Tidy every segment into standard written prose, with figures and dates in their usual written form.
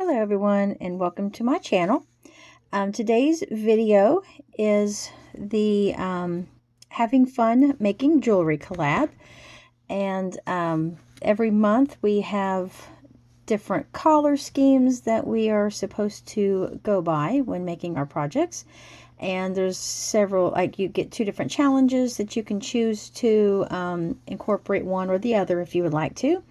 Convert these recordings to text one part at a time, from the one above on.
Hello everyone and welcome to my channel. Today's video is the having fun making jewelry collab, and every month we have different color schemes that we are supposed to go by when making our projects, and there's several, like you get two different challenges that you can choose to incorporate one or the other if you would like to.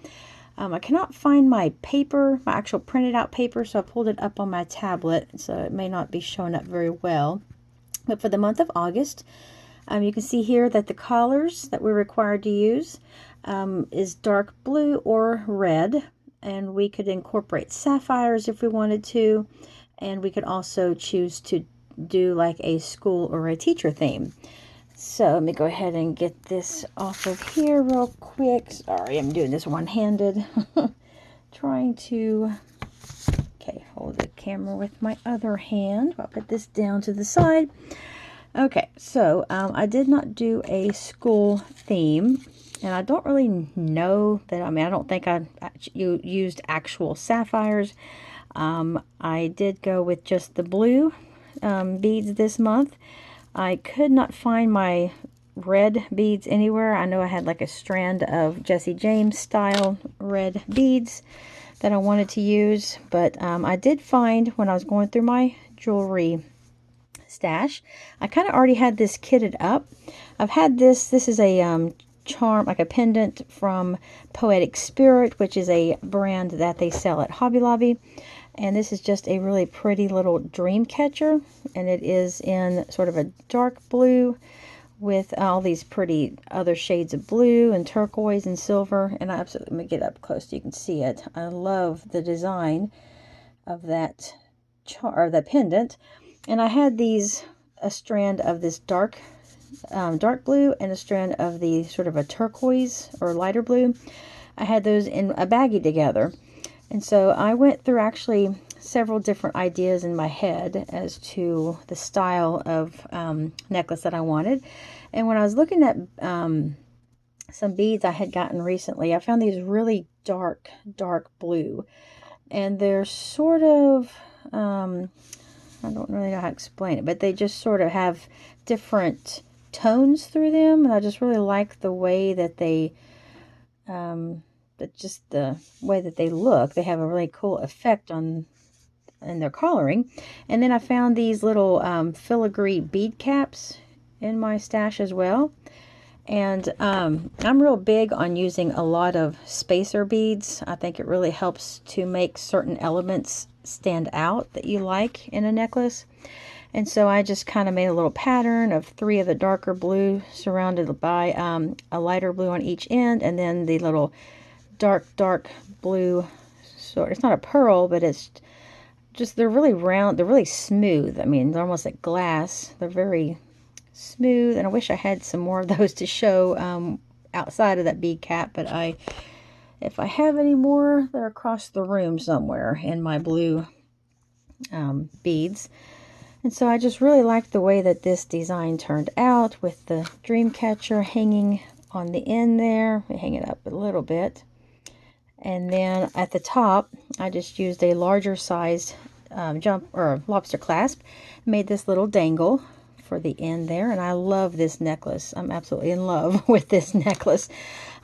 I cannot find my paper, my actual printed out paper, so I pulled it up on my tablet, so it may not be showing up very well. But for the month of August, you can see here that the colors that we're required to use is dark blue or red, and we could incorporate sapphires if we wanted to, and we could also choose to do like a school or a teacher theme. So let me go ahead and get this off of here real quick. Sorry, I'm doing this one-handed. Trying to, okay, hold the camera with my other hand. I'll put this down to the side. Okay, so I did not do a school theme, and I don't really know that, I don't think I used actual sapphires. I did go with just the blue beads this month. I could not find my red beads anywhere. I know I had like a strand of Jesse James style red beads that I wanted to use, but I did find when I was going through my jewelry stash, I kind of already had this kitted up. I've had this is a charm, like a pendant from Poetic Spirit, which is a brand that they sell at Hobby Lobby. And this is just a really pretty little dream catcher, and it is in sort of a dark blue with all these pretty other shades of blue and turquoise and silver. And I absolutely, let me get up close so you can see it. I love the design of that the pendant. And I had these, a strand of this dark blue and a strand of the sort of a turquoise or lighter blue. I had those in a baggie together. And so I went through actually several different ideas in my head as to the style of necklace that I wanted. And when I was looking at some beads I had gotten recently, I found these really dark blue. And they're sort of, I don't really know how to explain it, but they just sort of have different tones through them. And I just really like the way that they... but just the way that they look, they have a really cool effect in their coloring. And then I found these little filigree bead caps in my stash as well. And I'm real big on using a lot of spacer beads. I think it really helps to make certain elements stand out that you like in a necklace. And so I just kind of made a little pattern of 3 of the darker blue surrounded by a lighter blue on each end, and then the little dark blue sort. It's not a pearl, but it's just, they're really round, they're really smooth. I mean, they're almost like glass. They're very smooth, and I wish I had some more of those to show outside of that bead cap, but if I have any more, they're across the room somewhere in my blue beads. And so I just really like the way that this design turned out with the dream catcher hanging on the end there. We hang it up a little bit. And then at the top, I just used a larger sized lobster clasp, made this little dangle for the end there. And I love this necklace. I'm absolutely in love with this necklace.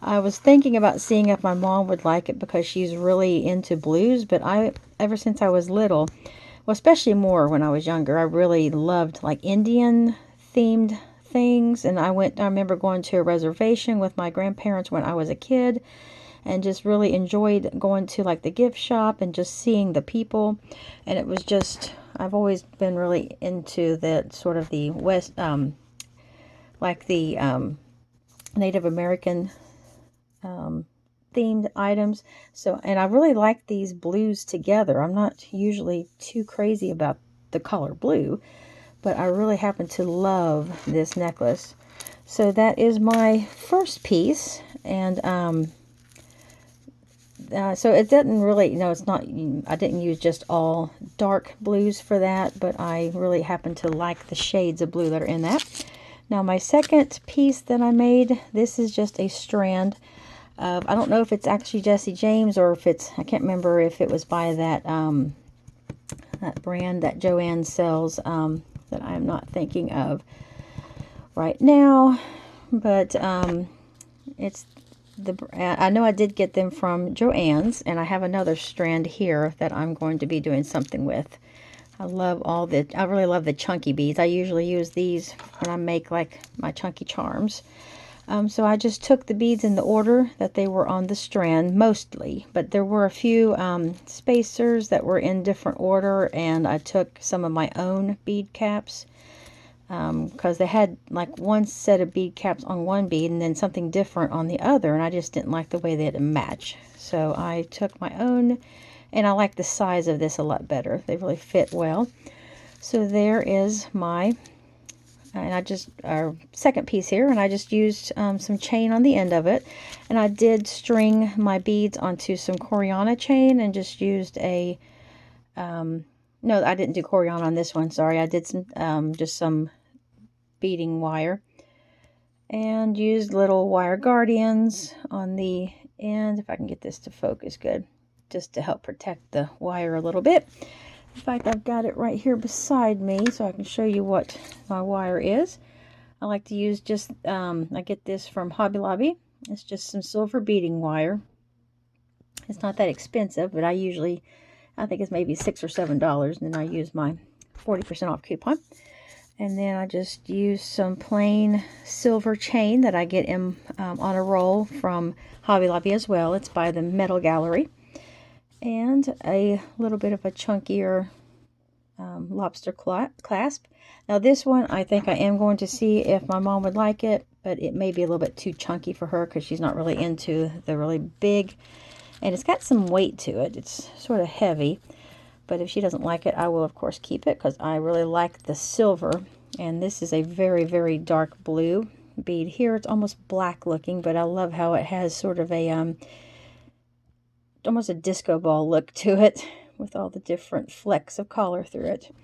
I was thinking about seeing if my mom would like it because she's really into blues, but ever since I was little, well, especially more when I was younger, I really loved like Indian themed things. And I remember going to a reservation with my grandparents when I was a kid, and just really enjoyed going to like the gift shop and just seeing the people. And it was just, I've always been really into the sort of the West, like the Native American themed items. So, and I really like these blues together. I'm not usually too crazy about the color blue, but I really happen to love this necklace. So that is my first piece. And so it doesn't really, it's not, I didn't use just all dark blues for that, but I really happen to like the shades of blue that are in that. Now my second piece that I made, this is just a strand I don't know if it's actually Jesse James or if it's, I can't remember if it was by that that brand that Joanne sells that I'm not thinking of right now, but it's I know I did get them from Joann's, and I have another strand here that I'm going to be doing something with. I really love the chunky beads. I usually use these when I make like my chunky charms. So I just took the beads in the order that they were on the strand, mostly, but there were a few spacers that were in different order, and I took some of my own bead caps because they had like one set of bead caps on one bead and then something different on the other, and I just didn't like the way they had to match. So I took my own, and I like the size of this a lot better. They really fit well. So there is my our second piece here, and I just used some chain on the end of it, and I did string my beads onto some Coriana chain and just used a no, I didn't do Coriana on this one, sorry. I did some just some beading wire and used little wire guardians on the end, if I can get this to focus good, just to help protect the wire a little bit. In fact, I've got it right here beside me so I can show you what my wire is. I like to use just, I get this from Hobby Lobby. It's just some silver beading wire. It's not that expensive, but I think it's maybe $6 or $7, and then I use my 40% off coupon. And then I just use some plain silver chain that I get in, on a roll from Hobby Lobby as well. It's by the Metal Gallery. And a little bit of a chunkier lobster clasp. Now this one, I think I am going to see if my mom would like it, but it may be a little bit too chunky for her because she's not really into the really big, and it's got some weight to it. It's sort of heavy, but if she doesn't like it, I will of course keep it because I really like the silver. And this is a very, very dark blue bead here. It's almost black looking, but I love how it has sort of a almost a disco ball look to it with all the different flecks of color through it.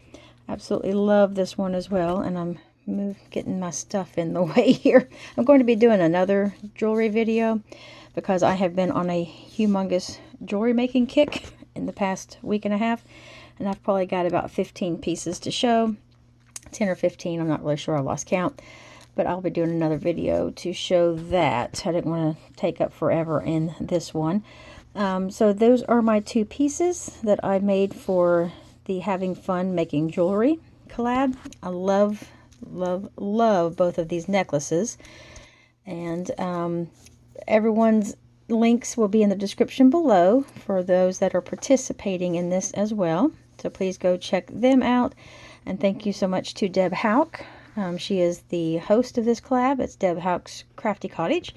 Absolutely love this one as well, and I'm getting my stuff in the way here. I'm going to be doing another jewelry video because I have been on a humongous jewelry making kick in the past week and a half, and I've probably got about 15 pieces to show. 10 or 15, I'm not really sure, I lost count, but I'll be doing another video to show that. I didn't want to take up forever in this one. So those are my two pieces that I made for the Having Fun Making Jewelry collab. I love, love, love both of these necklaces. And everyone's links will be in the description below for those that are participating in this as well. So please go check them out. And thank you so much to Deb Houck. She is the host of this collab. It's Deb Houck's Crafty Cottage.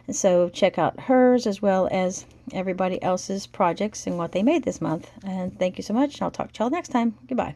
And so check out hers as well as everybody else's projects and what they made this month. And thank you so much. I'll talk to y'all next time. Goodbye.